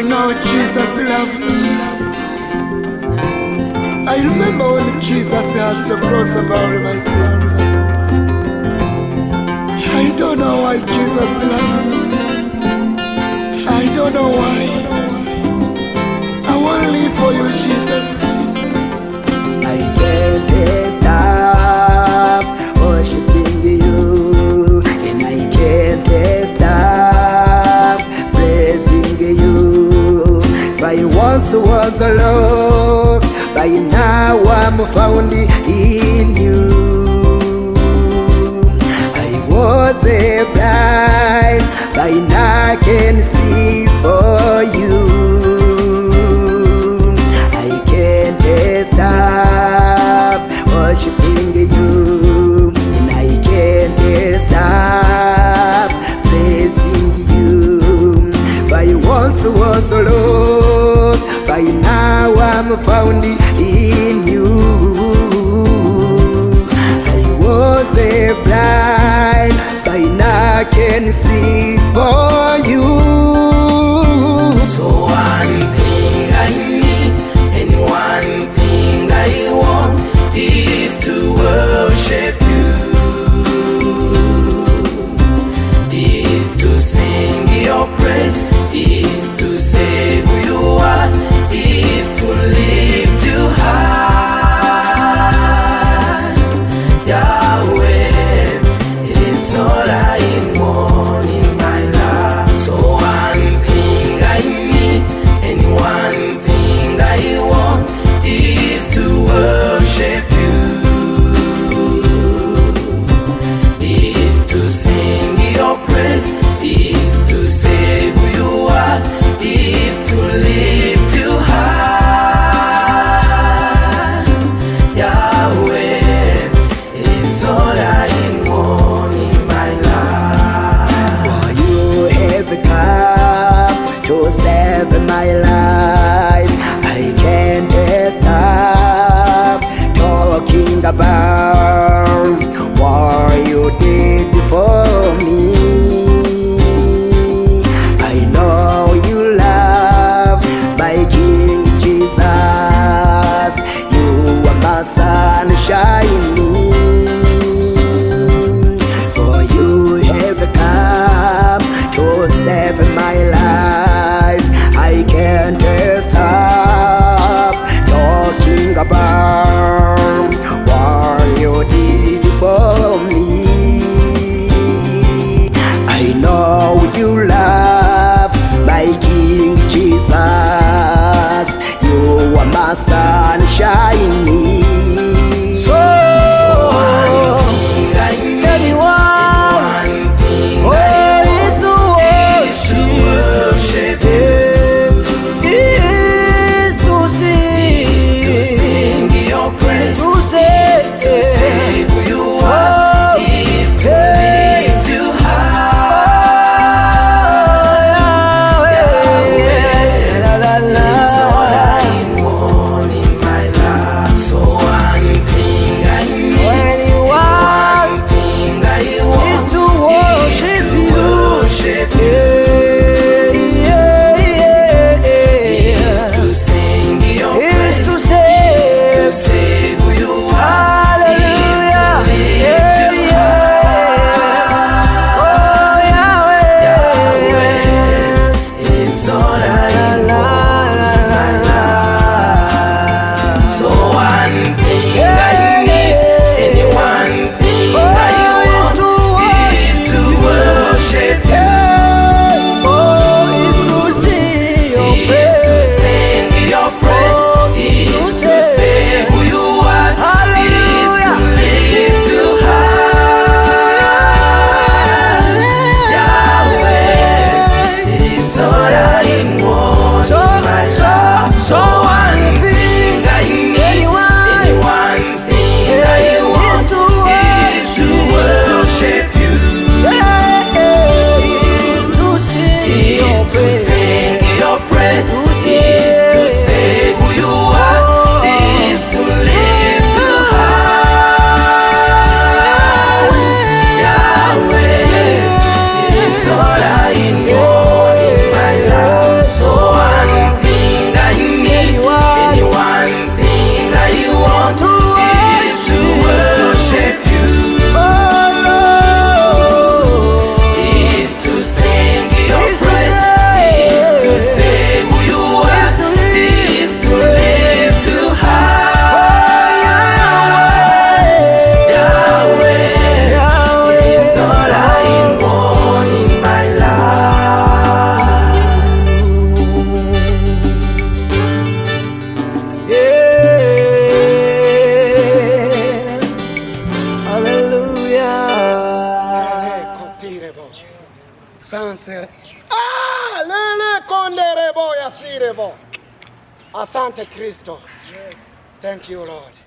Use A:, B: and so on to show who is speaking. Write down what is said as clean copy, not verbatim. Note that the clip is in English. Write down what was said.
A: I know Jesus loved me. I remember when Jesus asked the cross about my sins. I don't know why Jesus loved me. I don't know why. I want to live for you, Jesus.
B: I can't stop worshiping you, and I can't stop praising you. If I once was lost, by now I'm found in you. I was blind, by now I can see for you. I can't stop worshiping you, and I can't stop praising you. For I once was lost, by now I'm found in you. I was blind, by now I can see for you.
C: So one thing I need and one thing I want is to worship you, is to sing your praise, is to say who you are, is to lift you high. Yahweh, it is all I want in my life. So one thing I need and one thing I want is to worship you, is to sing your praise, is to say who you are,
A: Sanse. Ah, lele konderebo ya sirebo. Asante Kristo. Thank you, Lord.